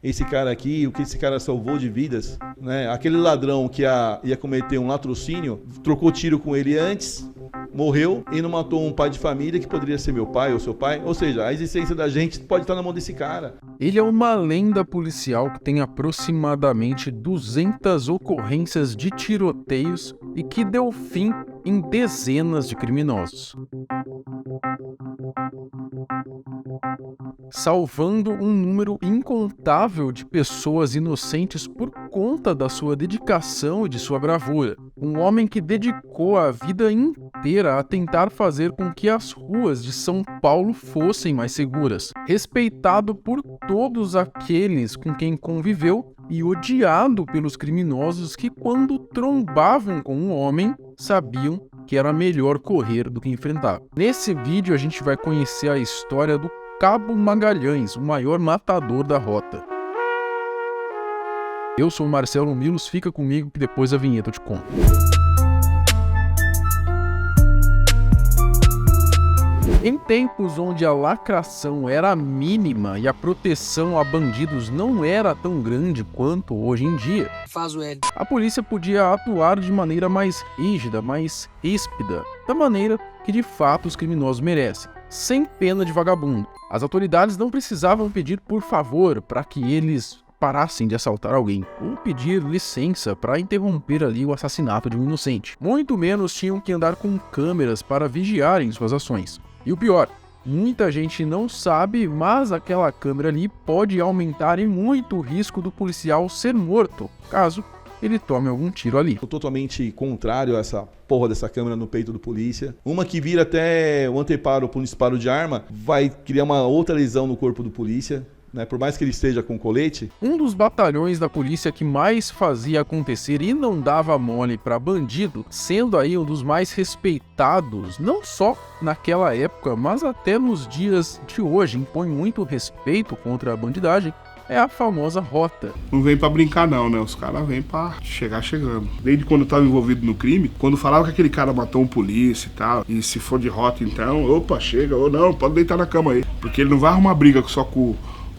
esse cara aqui, o que esse cara salvou de vidas, né? Aquele ladrão que ia cometer um latrocínio, trocou tiro com ele antes, morreu e não matou um pai de família que poderia ser meu pai ou seu pai. Ou seja, a existência da gente pode estar na mão desse cara. Ele é uma lenda policial que tem aproximadamente 200 ocorrências de tiroteios e que deu fim em dezenas de criminosos, salvando um número incontável de pessoas inocentes por conta da sua dedicação e de sua bravura. Um homem que dedicou a vida inteira a tentar fazer com que as ruas de São Paulo fossem mais seguras, respeitado por todos aqueles com quem conviveu e odiado pelos criminosos que, quando trombavam com um homem, sabiam que era melhor correr do que enfrentar. Nesse vídeo a gente vai conhecer a história do Cabo Magalhães, o maior matador da rota. Eu sou o Marcelo Milos, fica comigo que depois a vinheta eu te conto. Em tempos onde a lacração era mínima e a proteção a bandidos não era tão grande quanto hoje em dia, a polícia podia atuar de maneira mais rígida, mais ríspida, da maneira que de fato os criminosos merecem, sem pena de vagabundo. As autoridades não precisavam pedir por favor para que eles parassem de assaltar alguém, ou pedir licença para interromper ali o assassinato de um inocente. Muito menos tinham que andar com câmeras para vigiarem suas ações. E o pior, muita gente não sabe, mas aquela câmera ali pode aumentar em muito o risco do policial ser morto, caso ele tome algum tiro ali. Totalmente contrário a essa porra dessa câmera no peito do polícia. Uma que vira até o anteparo para um disparo de arma, vai criar uma outra lesão no corpo do polícia. Por mais que ele esteja com colete. Um dos batalhões da polícia que mais fazia acontecer e não dava mole para bandido, sendo aí um dos mais respeitados, não só naquela época, mas até nos dias de hoje, impõe muito respeito contra a bandidagem, é a famosa rota. Não vem pra brincar não, né? Os caras vêm pra chegar chegando. Desde quando eu tava envolvido no crime, quando falava que aquele cara matou um polícia e tal, e se for de rota então, opa, chega, ou não, pode deitar na cama aí. Porque ele não vai arrumar briga só com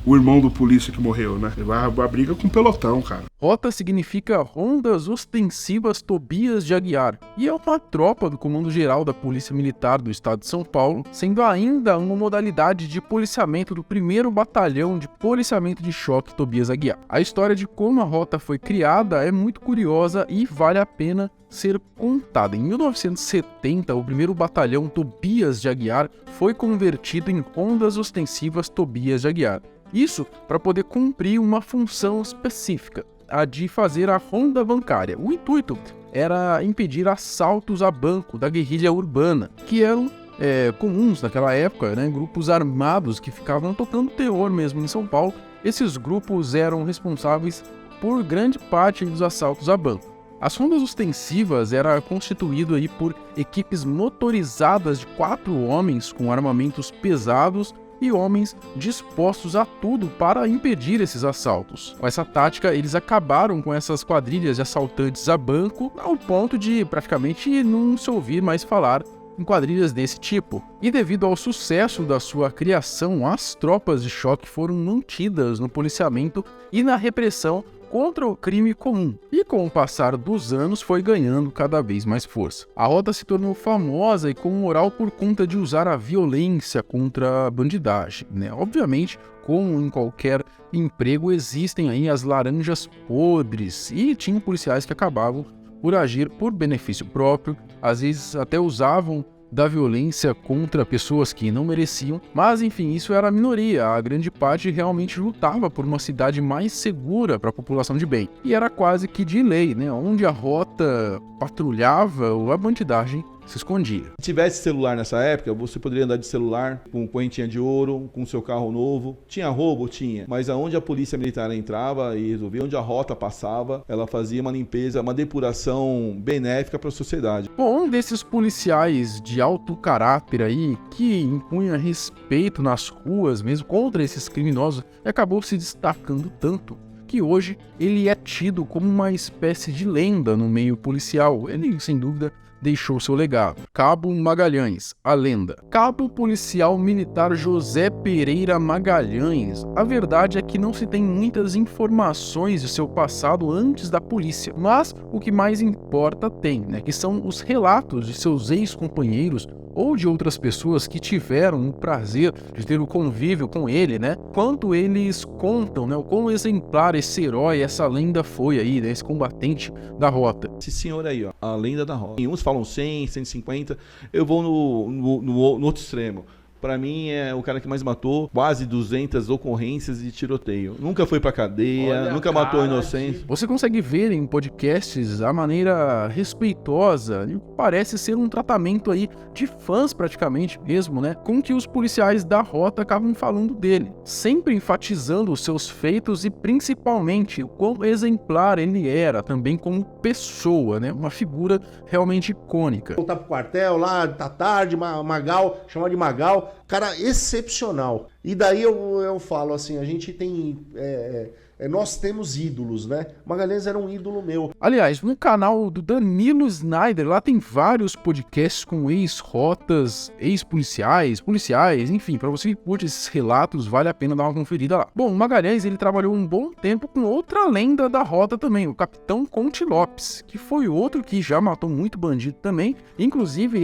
o irmão do polícia que morreu, né? Ele vai arrumar briga com o pelotão, cara. Rota significa Rondas Ostensivas Tobias de Aguiar, e é uma tropa do Comando Geral da Polícia Militar do Estado de São Paulo, sendo ainda uma modalidade de policiamento do 1º Batalhão de Policiamento de Choque Tobias Aguiar. A história de como a rota foi criada é muito curiosa e vale a pena ser contada. Em 1970, o 1º Batalhão Tobias de Aguiar foi convertido em Rondas Ostensivas Tobias de Aguiar. Isso para poder cumprir uma função específica, a de fazer a ronda bancária. O intuito era impedir assaltos a banco da guerrilha urbana, que eram comuns naquela época, né? Grupos armados que ficavam tocando terror mesmo em São Paulo. Esses grupos eram responsáveis por grande parte dos assaltos a banco. As rondas ostensivas era constituído aí por equipes motorizadas de 4 homens com armamentos pesados e homens dispostos a tudo para impedir esses assaltos. Com essa tática, eles acabaram com essas quadrilhas de assaltantes a banco, ao ponto de praticamente não se ouvir mais falar em quadrilhas desse tipo. E devido ao sucesso da sua criação, as tropas de choque foram mantidas no policiamento e na repressão contra o crime comum, e com o passar dos anos foi ganhando cada vez mais força. A rota se tornou famosa e com moral por conta de usar a violência contra a bandidagem, né? Obviamente, como em qualquer emprego, existem aí as laranjas podres, e tinham policiais que acabavam por agir por benefício próprio, às vezes até usavam da violência contra pessoas que não mereciam, mas enfim, isso era a minoria. A grande parte realmente lutava por uma cidade mais segura para a população de bem, e era quase que de lei, né? Onde a rota patrulhava, a bandidagem se escondia. Se tivesse celular nessa época, você poderia andar de celular com correntinha de ouro, com seu carro novo. Tinha roubo? Tinha. Mas aonde a polícia militar entrava e resolvia, onde a rota passava, ela fazia uma limpeza, uma depuração benéfica para a sociedade. Bom, um desses policiais de alto caráter aí, que impunha respeito nas ruas mesmo contra esses criminosos, acabou se destacando tanto que hoje ele é tido como uma espécie de lenda no meio policial. Ele, sem dúvida, deixou seu legado. Cabo Magalhães, a lenda. Cabo policial militar José Pereira Magalhães. A verdade é que não se tem muitas informações de seu passado antes da polícia, mas o que mais importa tem, né, que são os relatos de seus ex-companheiros ou de outras pessoas que tiveram o prazer de ter o convívio com ele, né? Quanto eles contam, né? O quão exemplar esse herói, essa lenda foi aí, né? Esse combatente da rota. Esse senhor aí, ó, a lenda da rota. Uns falam 100, 150, eu vou no outro extremo. Pra mim, é o cara que mais matou quase 200 ocorrências de tiroteio. Nunca foi pra cadeia, nunca matou inocentes. Você consegue ver em podcasts a maneira respeitosa, e parece ser um tratamento aí de fãs praticamente mesmo, né? Com que os policiais da rota acabam falando dele. Sempre enfatizando os seus feitos e principalmente o quão exemplar ele era também como pessoa, né? Uma figura realmente icônica. Voltar pro quartel lá, tá tarde, Magal, chama de Magal. Cara, excepcional. E daí eu falo assim, a gente tem... nós temos ídolos, né? Magalhães era um ídolo meu. Aliás, no canal do Danilo Snyder, lá tem vários podcasts com ex-rotas, ex-policiais, enfim, para você que curte esses relatos, vale a pena dar uma conferida lá. Bom, o Magalhães, ele trabalhou um bom tempo com outra lenda da rota também, o Capitão Conte Lopes, que foi outro que já matou muito bandido também, inclusive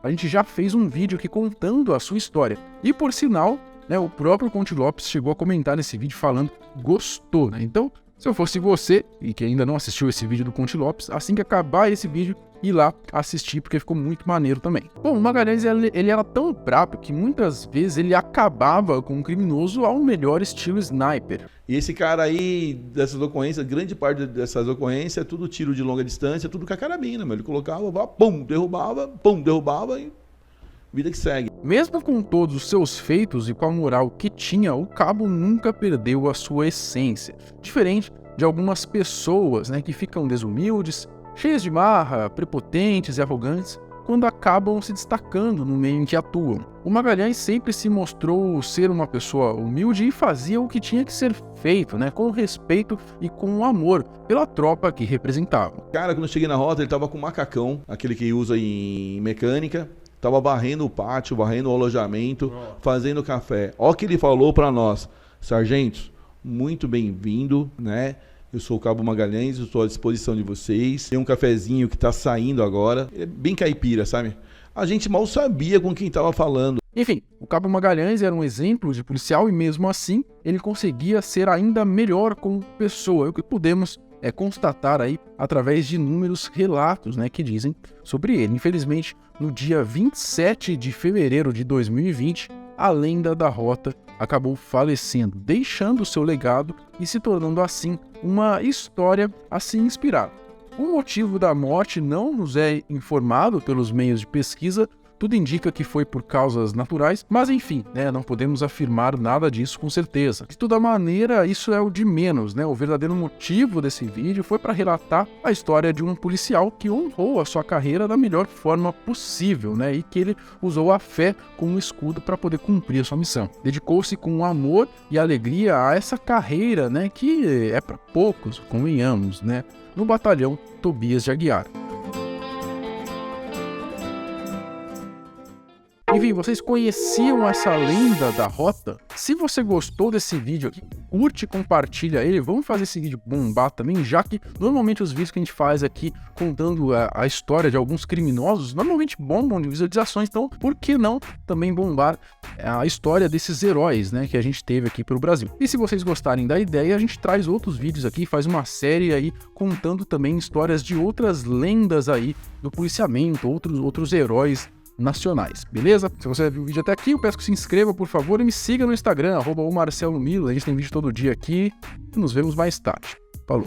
a gente já fez um vídeo aqui contando a sua história. E por sinal, né, o próprio Conte Lopes chegou a comentar nesse vídeo falando que gostou, né? Então, se eu fosse você, e que ainda não assistiu esse vídeo do Conte Lopes, assim que acabar esse vídeo, ir lá assistir, porque ficou muito maneiro também. Bom, o Magalhães, ele era tão brabo que muitas vezes ele acabava com um criminoso ao melhor estilo sniper. E esse cara aí, dessas ocorrências, grande parte dessas ocorrências, é tudo tiro de longa distância, tudo com a carabina, meu. Ele colocava, pum, derrubava e vida que segue. Mesmo com todos os seus feitos e com a moral que tinha, o Cabo nunca perdeu a sua essência. Diferente de algumas pessoas, né, que ficam desumildes, cheias de marra, prepotentes e arrogantes, quando acabam se destacando no meio em que atuam. O Magalhães sempre se mostrou ser uma pessoa humilde e fazia o que tinha que ser feito, né, com respeito e com amor pela tropa que representava. Cara, quando eu cheguei na rota, ele tava com um macacão, aquele que usa em mecânica, tava varrendo o pátio, varrendo o alojamento, fazendo café. Ó o que ele falou pra nós: sargentos, muito bem-vindo, né? Eu sou o Cabo Magalhães, eu estou à disposição de vocês. Tem um cafezinho que tá saindo agora. É bem caipira, sabe? A gente mal sabia com quem tava falando. Enfim, o Cabo Magalhães era um exemplo de policial e mesmo assim ele conseguia ser ainda melhor como pessoa. É o que podemos constatar aí através de inúmeros relatos, né, que dizem sobre ele. Infelizmente, no dia 27 de fevereiro de 2020, a lenda da rota acabou falecendo, deixando seu legado e se tornando assim uma história a se inspirar. O motivo da morte não nos é informado pelos meios de pesquisa. Tudo indica que foi por causas naturais, mas enfim, né, não podemos afirmar nada disso com certeza. De toda maneira, isso é o de menos, né? O verdadeiro motivo desse vídeo foi para relatar a história de um policial que honrou a sua carreira da melhor forma possível, né? E que ele usou a fé como escudo para poder cumprir a sua missão. Dedicou-se com amor e alegria a essa carreira, né? Que é para poucos, convenhamos, né? No batalhão Tobias de Aguiar. Enfim, vocês conheciam essa lenda da rota? Se você gostou desse vídeo aqui, curte e compartilha ele. Vamos fazer esse vídeo bombar também, já que normalmente os vídeos que a gente faz aqui contando a história de alguns criminosos, normalmente bombam de visualizações, então por que não também bombar a história desses heróis, né, que a gente teve aqui pelo Brasil. E se vocês gostarem da ideia, a gente traz outros vídeos aqui, faz uma série aí contando também histórias de outras lendas aí do policiamento, outros heróis nacionais, beleza? Se você viu o vídeo até aqui, eu peço que se inscreva, por favor, e me siga no Instagram, @omarcelomilo. A gente tem vídeo todo dia aqui e nos vemos mais tarde. Falou!